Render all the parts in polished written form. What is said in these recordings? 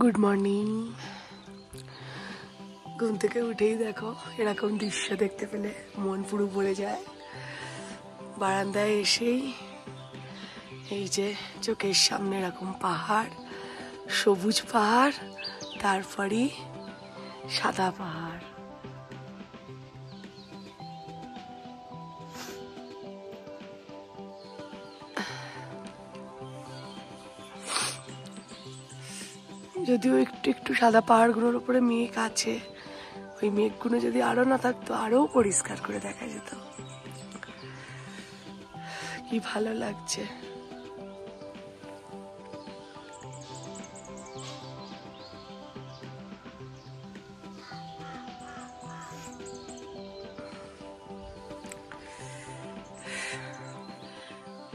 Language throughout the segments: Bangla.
Good morning. ঘুম থেকে উঠেই দেখো এরকম দৃশ্য দেখতে পেলে মন পুরো ভরে যায়। বারান্দায় এসেই এই যে চোখের সামনে এরকম পাহাড়, সবুজ পাহাড়, তারপরই সাদা পাহাড়। যদিও একটু একটু সাদা পাহাড়গুলোর উপরে মেঘ আছে, ওই মেঘগুলো যদি আরো না থাকতো আরো পরিষ্কার করে দেখা যেত। কি ভালো লাগছে।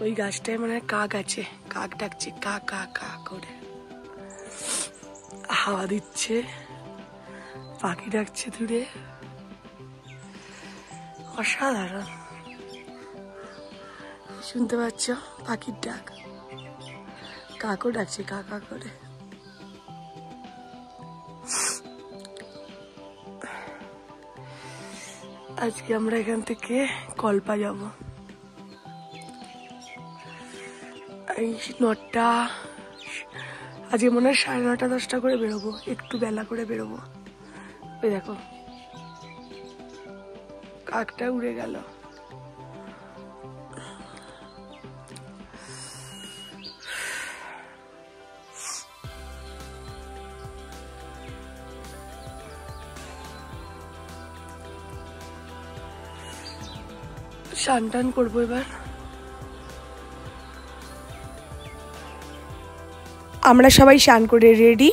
ওই গাছটায় মানে কাক আছে, কাক ডাকছে কা কা কা করে, হাওয়া দিচ্ছে, পাখি ডাকছে দূরে, অসাধারণ। শুনতে পাচ্ছ পাখির ডাক, কাকও ডাকছে কা কা করে। আজকে আমরা এখান থেকে কল্পা যাব। এই 9টা, আজকে মনে হয় 9:30 10টা করে বেরোবো, একটু বেলা করে বেরোবো। ওই দেখো কাকটা উড়ে গেল। স্নান টান করবো এবার। আমরা সবাই স্নান করে রেডি,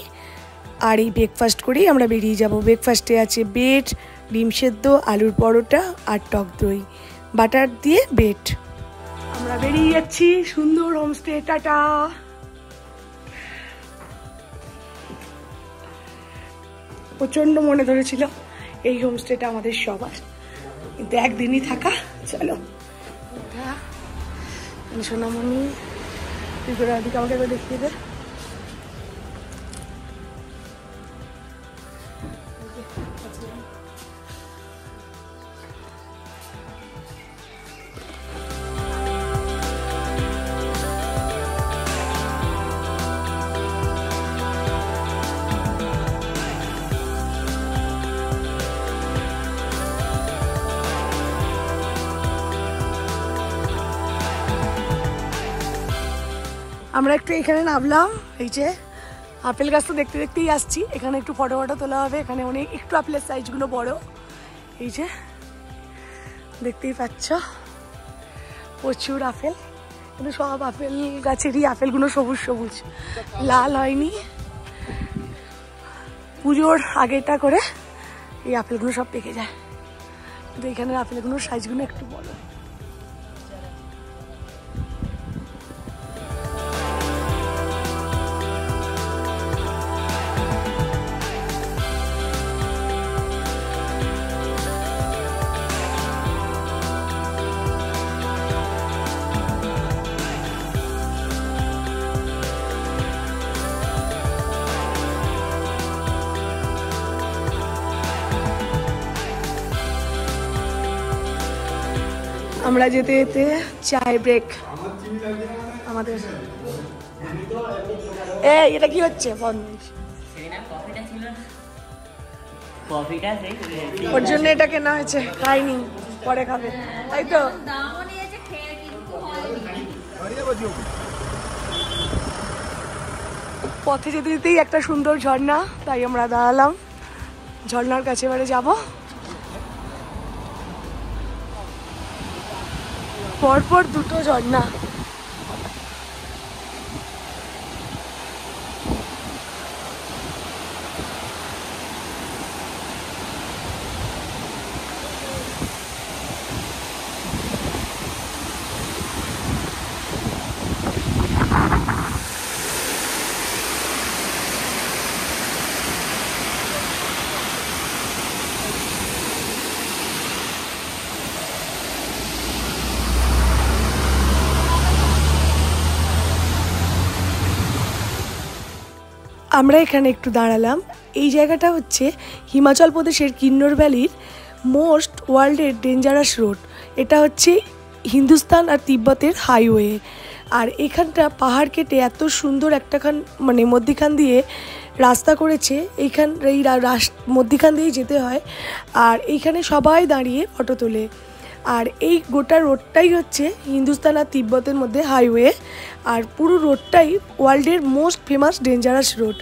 আর এই ব্রেকফাস্ট করেই আমরা বেরিয়ে যাব। ব্রেকফাস্টে আছে বেড, ডিম সেদ্ধ, আলুর পরোটা আর টক দই, বাটার দিয়ে বেড। আমরা বেরিয়ে যাচ্ছি সুন্দর হোমস্টে। টাটা। প্রচন্ড মনে ধরেছিল এই হোমস্টেটা আমাদের সবার, কিন্তু একদিনই থাকা। চলো সোনামণি, তুই করে আদিকে আমাকে একবার দেখিয়ে দে। আমরা একটু এখানে নামলাম, এই যে আপেল গাছ তো দেখতে দেখতেই আসছি। এখানে একটু ফটো ফটো তোলা হবে। এখানে অনেক একটু আপেলের সাইজগুলো বড়, এই যে দেখতেই পাচ্ছ প্রচুর আপেল, কিন্তু সব আপেল গাছেরই আপেলগুলো সবুজ সবুজ, লাল হয়নি। পুজোর আগেটা করে এই আপেলগুলো সব পেকে যায়, কিন্তু এখানের আপেলগুলোর সাইজগুলো একটু বড়। আমরা যেতে যেতে চায় ব্রেক আমাদের। এই এটা কি হচ্ছে? ওর জন্য এটা কেনা হয়েছে, খাইনি, পরে খাবে, তাই তো। পথে যেতে যেতেই একটা সুন্দর ঝর্ণা, তাই আমরা দাঁড়ালাম। ঝর্ণার কাছে এবারে যাবো। পরপর দুটো ঝর্ণা। আমরা এখানে একটু দাঁড়ালাম। এই জায়গাটা হচ্ছে হিমাচল প্রদেশের কিন্নর ভ্যালির মোস্ট ওয়ার্ল্ডের ডেঞ্জারাস রোড। এটা হচ্ছে হিন্দুস্তান আর তিব্বতের হাইওয়ে। আর এখানটা পাহাড় কেটে এত সুন্দর একটাখান মানে মধ্যিখান দিয়ে রাস্তা করেছে, এই মধ্যিখান দিয়েই যেতে হয়। আর এইখানে সবাই দাঁড়িয়ে ফটো তোলে। আর এই গোটা রোডটাই হচ্ছে হিন্দুস্তান আর তিব্বতের মধ্যে হাইওয়ে। আর পুরো রোডটাই ওয়ার্ল্ডের মোস্ট ফেমাস ডেঞ্জারাস রোড।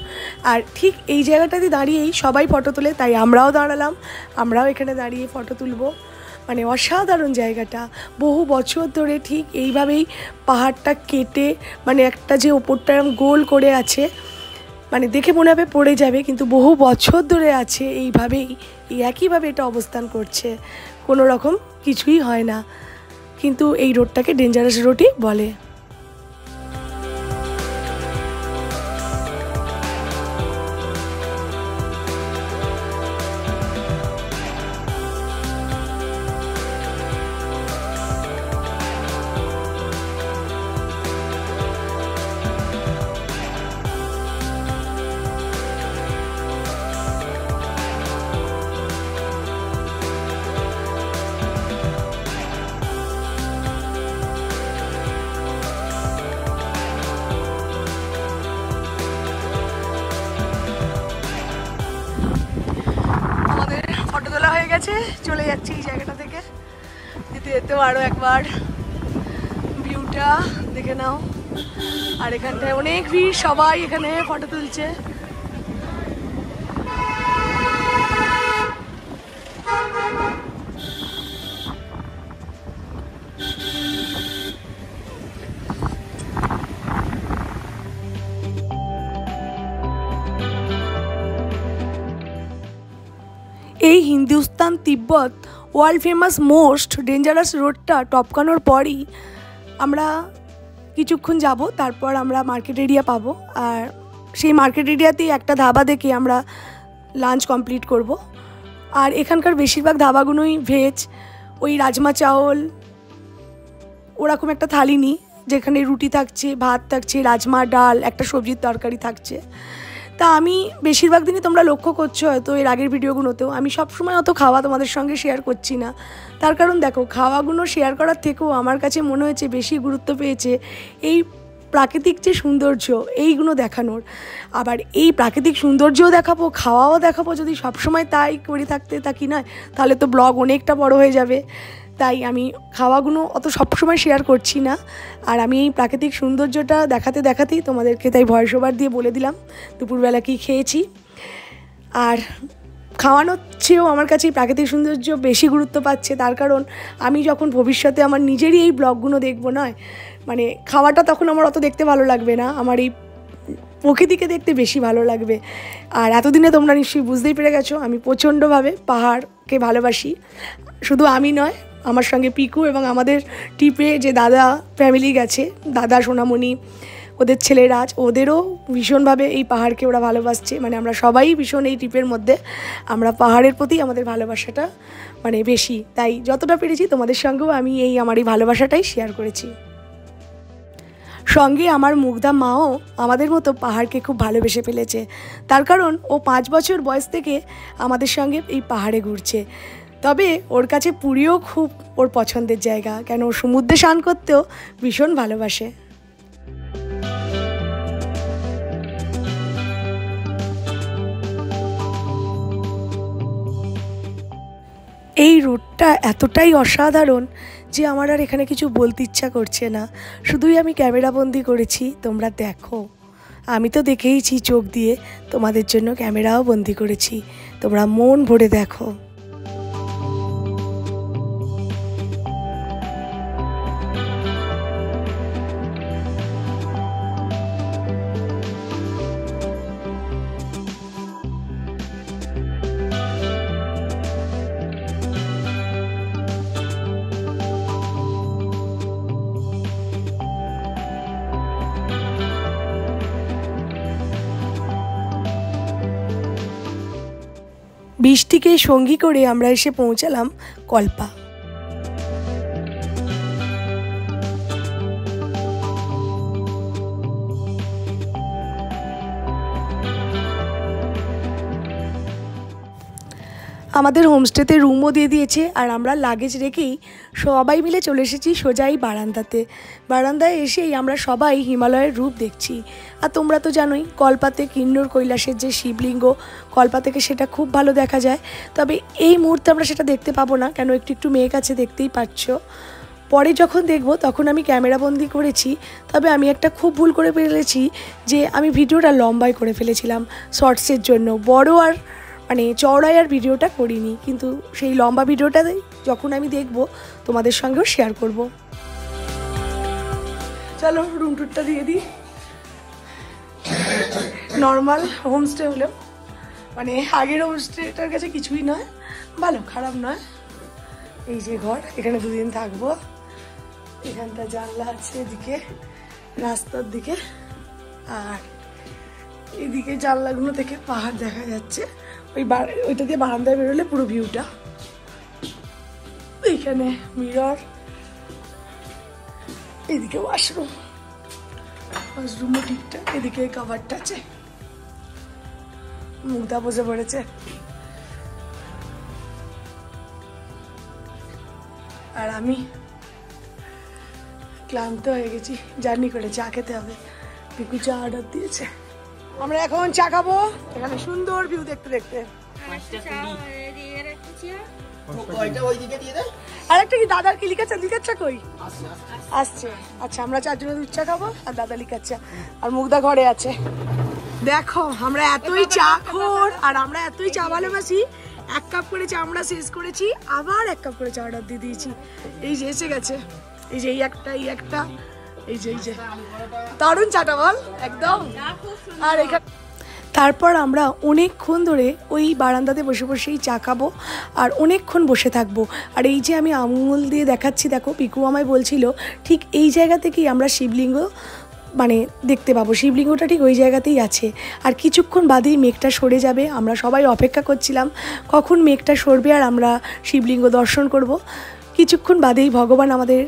আর ঠিক এই জায়গাটাতে দাঁড়িয়েই সবাই ফটো তোলে, তাই আমরাও দাঁড়ালাম, আমরাও এখানে দাঁড়িয়ে ফটো তুলব। মানে অসাধারণ জায়গাটা। বহু বছর ধরে ঠিক এইভাবেই পাহাড়টা কেটে মানে একটা যে ওপরটা গোল করে আছে, মানে দেখে মনে হবে পড়ে যাবে, কিন্তু বহু বছর ধরে আছে এইভাবেই, একইভাবে এটা অবস্থান করছে, কোনো রকম কিছুই হয় না। কিন্তু এই রোডটাকে ডেঞ্জারাস রোডই বলে। ফটো তোলা হয়ে গেছে, চলে যাচ্ছি এই জায়গাটা থেকে। যেতে যেতেও আরও একবার ভিউটা দেখে নাও। আর এখানটায় অনেক ভিড়, সবাই এখানে ফটো তুলছে। এই হিন্দুস্তান তিব্বত ওয়ার্ল্ড ফেমাস মোস্ট ডেঞ্জারাস রোডটা টপকানোর পরই আমরা কিছুক্ষণ যাব, তারপর আমরা মার্কেট এরিয়া পাবো। আর সেই মার্কেট এরিয়াতেই একটা ধাবা দেখে আমরা লাঞ্চ কমপ্লিট করব। আর এখানকার বেশিরভাগ ধাবাগুলোই ভেজ, ওই রাজমা চাওল ওরকম একটা থালি নিই, যেখানে রুটি থাকছে, ভাত থাকছে, রাজমা, ডাল, একটা সবজির তরকারি থাকছে। তা আমি বেশিরভাগ দিনই তোমরা লক্ষ্য করছো হয়তো এর আগের ভিডিওগুলোতেও আমি সবসময় অত খাওয়া তোমাদের সঙ্গে শেয়ার করছি না। তার কারণ দেখো, খাওয়াগুলো শেয়ার করার থেকেও আমার কাছে মনে হয়েছে বেশি গুরুত্ব পেয়েছে এই প্রাকৃতিক যে সৌন্দর্য এইগুলো দেখানোর। আবার এই প্রাকৃতিক সৌন্দর্যও দেখাবো, খাওয়াও দেখাবো, যদি সবসময় তাই করে থাকি নয়, তাহলে তো ব্লগ অনেকটা বড় হয়ে যাবে। তাই আমি খাওয়াগুলো অত সবসময় শেয়ার করছি না। আর আমি এই প্রাকৃতিক সৌন্দর্যটা দেখাতেই তোমাদেরকে তাই ভয়েস ওভার দিয়ে বলে দিলাম দুপুরবেলা কী খেয়েছি। আর খাওয়ানোর চেয়েও আমার কাছে এই প্রাকৃতিক সৌন্দর্য বেশি গুরুত্ব পাচ্ছে। তার কারণ আমি যখন ভবিষ্যতে আমার নিজেরই এই ব্লগগুলো দেখবো নয়, মানে খাওয়াটা তখন আমার অত দেখতে ভালো লাগবে না, আমার এই প্রকৃতিকে দেখতে বেশি ভালো লাগবে। আর এতদিনে তোমরা নিশ্চয়ই বুঝতেই পেরে গেছো আমি প্রচণ্ডভাবে পাহাড়কে ভালোবাসি। শুধু আমি নয়, আমার সঙ্গে পিকু এবং আমাদের ট্রিপে যে দাদা ফ্যামিলি গেছে, দাদা, সোনামণি, ওদের ছেলেরা, ওদেরও ভীষণভাবে এই পাহাড়কে ওরা ভালোবাসছে। মানে আমরা সবাই ভীষণ এই ট্রিপের মধ্যে আমরা পাহাড়ের প্রতি আমাদের ভালোবাসাটা মানে বেশি। তাই যতটা পেরেছি তোমাদের সঙ্গেও আমি আমার এই ভালোবাসাটাই শেয়ার করেছি। সঙ্গে আমার মুগ্ধা মাও আমাদের মতো পাহাড়কে খুব ভালোবেসে ফেলেছে। তার কারণ ও 5 বছর বয়স থেকে আমাদের সঙ্গে এই পাহাড়ে ঘুরছে। তবে ওর কাছে পুরীও খুব ওর পছন্দের জায়গা, কেন ও সমুদ্রে স্নান করতেও ভীষণ ভালোবাসে। এই রোডটা এতটাই অসাধারণ যে আমার আর এখানে কিছু বলতে ইচ্ছা করছে না, শুধুই আমি ক্যামেরাবন্দি করেছি, তোমরা দেখো। আমি তো দেখেইছি চোখ দিয়ে, তোমাদের জন্য ক্যামেরাও বন্দি করেছি, তোমরা মন ভরে দেখো। বৃষ্টিকে সঙ্গী করে আমরা এসে পৌঁছালাম কল্পা। আমাদের হোমস্টেতে রুমও দিয়ে দিয়েছে আর আমরা লাগেজ রেখেই সবাই মিলে চলে এসেছি সোজাই বারান্দাতে। বারান্দায় এসেই আমরা সবাই হিমালয়ের রূপ দেখছি। আর তোমরা তো জানোই কল্পাতে কিন্নর কৈলাসের যে শিবলিঙ্গ, কল্পা থেকে সেটা খুব ভালো দেখা যায়। তবে এই মুহূর্তে আমরা সেটা দেখতে পাবো না, কেন একটু একটু মেঘ আছে, দেখতেই পাচ্ছ। পরে যখন দেখব তখন আমি ক্যামেরাবন্দি করেছি। তবে আমি একটা খুব ভুল করে ফেলেছি যে আমি ভিডিওটা লম্বাই করে ফেলেছিলাম শর্টসের জন্য, বড় আর মানে চওড়ায় আর ভিডিওটা করিনি। কিন্তু সেই লম্বা ভিডিওটা যখন আমি দেখব তোমাদের সঙ্গেও শেয়ার করব। চলো রুম টুরটা দিয়ে দিই। নর্মাল হোমস্টে হলেও মানে আগের হোমস্টেটার কাছে কিছুই নয়, ভালো খারাপ নয়। এই যে ঘর, এখানে দুদিন থাকবো। এখানটা জানলা আছে এদিকে রাস্তার দিকে, আর এদিকে জানলাগুলো থেকে পাহাড় দেখা যাচ্ছে। ওইটা দিয়ে বারান্দায় বেরোলে পুরো ভিউটা। এইখানে মিরর, এদিকে ওয়াশরুম, ওয়াশরুমও ঠিকঠাক। এদিকে কাভারটা আছে, মুগ্ধা বসে পড়েছে। আর আমি ক্লান্ত হয়ে গেছি, জার্নি করে চা খেতে হবে। পিকু চা অর্ডার দিয়েছে, আমরা এখন চা খাবো এখানে সুন্দর ভিউ দেখতে দেখতে। আর একটা কি দাদার কি লিখাচ্ছে, লিখাচ্ছে কই আসছে? আচ্ছা আমরা চারজনে দুধ চা খাবো আর দাদা লিখাচ্ছে, আর মুগ্ধা ঘরে আছে। দেখো আমরা এতই চা খোর আর আমরা এতই চা ভালোবাসি, 1 কাপ করে চা আমরা শেষ করেছি, আবার 1 কাপ করে চা অর্ডার দিয়ে দিয়েছি। এই যে এসে গেছে, এই যে এই একটা এই যে দারুণ চাটা বল একদম। আর এখানে তারপর আমরা অনেকক্ষণ ধরে ওই বারান্দাতে বসে বসেই চা খাবো আর অনেকক্ষণ বসে থাকবো। আর এই যে আমি আঙুল দিয়ে দেখাচ্ছি, দেখো পিকু আমায় বলছিল ঠিক এই জায়গা থেকেই আমরা শিবলিঙ্গ মানে দেখতে পাবো। শিবলিঙ্গটা ঠিক ওই জায়গাতেই আছে। আর কিছুক্ষণ বাদেই মেঘটা সরে যাবে। আমরা সবাই অপেক্ষা করছিলাম কখন মেঘটা সরবে আর আমরা শিবলিঙ্গ দর্শন করব। কিছুক্ষণ বাদেই ভগবান আমাদের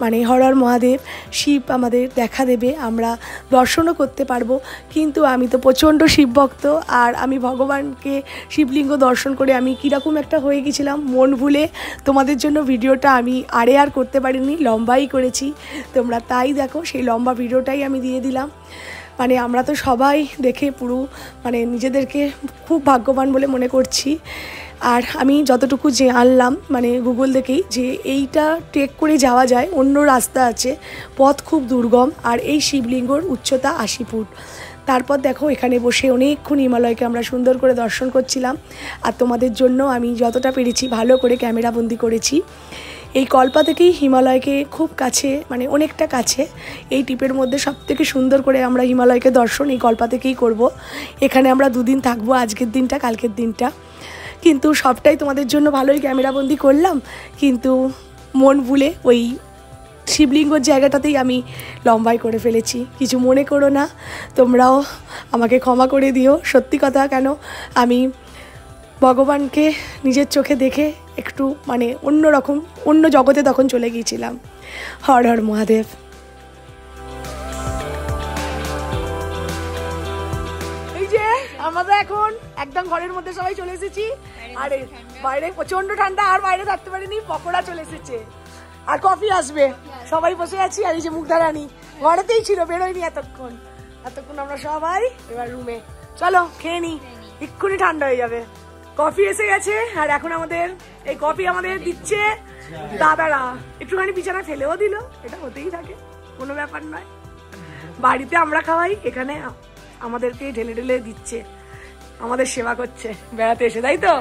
মানে হর হর মহাদেব শিব আমাদের দেখা দেবে, আমরা দর্শনও করতে পারবো। কিন্তু আমি তো প্রচণ্ড শিবভক্ত, আর আমি ভগবানকে শিবলিঙ্গ দর্শন করে আমি কীরকম একটা হয়ে গেছিলাম মন ভুলে। তোমাদের জন্য ভিডিওটা আমি আর করতে পারিনি, লম্বাই করেছি। তোমরা তাই দেখো, সেই লম্বা ভিডিওটাই আমি দিয়ে দিলাম। মানে আমরা তো সবাই দেখে পুরো মানে নিজেদেরকে খুব ভাগ্যবান বলে মনে করছি। আর আমি যতটুকু জানলাম মানে গুগল দেখেই যে এইটা ট্রেক করে যাওয়া যায়, অন্য রাস্তা আছে, পথ খুব দুর্গম। আর এই শিবলিঙ্গর উচ্চতা 80 ফুট। তারপর দেখো এখানে বসে অনেকক্ষণ হিমালয়কে আমরা সুন্দর করে দর্শন করছিলাম। আর তোমাদের জন্য আমি যতটা পেরেছি ভালো করে ক্যামেরাবন্দি করেছি। এই কল্পা থেকেই হিমালয়কে খুব কাছে, মানে অনেকটা কাছে। এই ট্রিপের মধ্যে সবথেকে সুন্দর করে আমরা হিমালয়কে দর্শন এই কল্পা থেকেই করব। এখানে আমরা 2 দিন থাকবো, আজকের দিনটা কালকের দিনটা। কিন্তু সবটাই তোমাদের জন্য ভালোই ক্যামেরাবন্দি করলাম, কিন্তু মন ভুলে ওই শিবলিঙ্গর জায়গাটাতেই আমি লম্বাই করে ফেলেছি। কিছু মনে করো না, তোমরাও আমাকে ক্ষমা করে দিও। সত্যি কথা, কেন আমি ভগবানকে নিজের চোখে দেখে একটু মানে অন্যরকম অন্য জগতে তখন চলে গিয়েছিলাম। হর হর মহাদেব। এই যে আমরা এখন একদম ঘরের মধ্যে সবাই চলে এসেছি। আর বাইরে প্রচন্ড ঠান্ডা, আর বাইরে থাকতে পারিনি। পকোড়া চলে এসেছে আর কফি আসবে, সবাই বসে আছি। আর এই যে মুগ্ধা রানী ঘরেতেই ছিল, বেরোয়নি এতক্ষণ। আমরা সবাই এবার রুমে, চলো খেয়ে নি, এক্ষুনি ঠান্ডা হয়ে যাবে। কফি এসে গেছে, আর এখন আমাদের এই কফি আমাদের দিচ্ছে দাদারা। একটুখানি বিছানা ফেলেও দিল, এটা হতেই থাকে, কোনো ব্যাপার নয়। বাড়িতে আমরা খাওয়াই, এখানে আমাদেরকে ঢেলে ঢেলে দিচ্ছে, আমাদের সেবা করছে বেড়াতে এসে, তাই তো?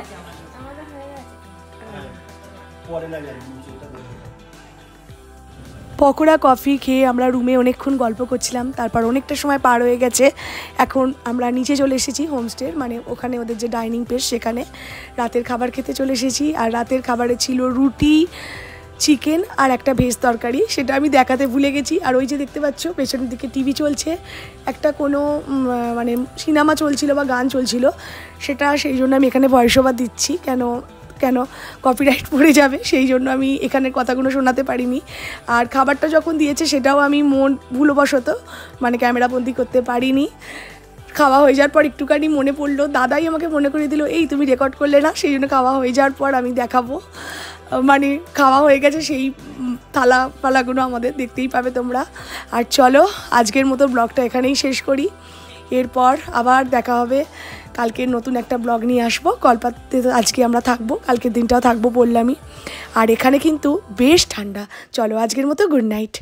পকোড়া কফি খেয়ে আমরা রুমে অনেকক্ষণ গল্প করছিলাম। তারপর অনেকটা সময় পার হয়ে গেছে, এখন আমরা নিচে চলে এসেছি হোমস্টে, মানে ওখানে ওদের যে ডাইনিং প্লেস, সেখানে রাতের খাবার খেতে চলে এসেছি। আর রাতের খাবারে ছিল রুটি, চিকেন আর একটা ভেজ তরকারি, সেটা আমি দেখাতে ভুলে গেছি। আর ওই যে দেখতে পাচ্ছ পেছনের দিকে টিভি চলছে, একটা কোনো মানে সিনেমা চলছিল বা গান চলছিল, সেটা সেই জন্য আমি এখানে ভয়েস ওভার দিচ্ছি। কেন কপিরাইট পড়ে যাবে, সেই জন্য আমি এখানের কথাগুলো শোনাতে পারিনি। আর খাবারটা যখন দিয়েছে সেটাও আমি মন ভুলবশত মানে ক্যামেরাবন্দি করতে পারিনি। খাওয়া হয়ে যাওয়ার পর একটুখানি মনে পড়লো, দাদাই আমাকে মনে করিয়ে দিল, এই তুমি রেকর্ড করলে না, সেই জন্য খাওয়া হয়ে যাওয়ার পর আমি দেখাবো। মানে খাওয়া হয়ে গেছে, সেই থালা ফালাগুলো আমাদের দেখতেই পাবে তোমরা। আর চলো আজকের মতো ব্লগটা এখানেই শেষ করি, এরপর আবার দেখা হবে কালকে নতুন একটা ব্লগ নিয়ে আসবো। কলপাতে আজকে আমরা থাকবো, কালকের দিনটাও থাকবো বললামই। আর এখানে কিন্তু বেশ ঠান্ডা। চলো আজকের মতো গুড নাইট।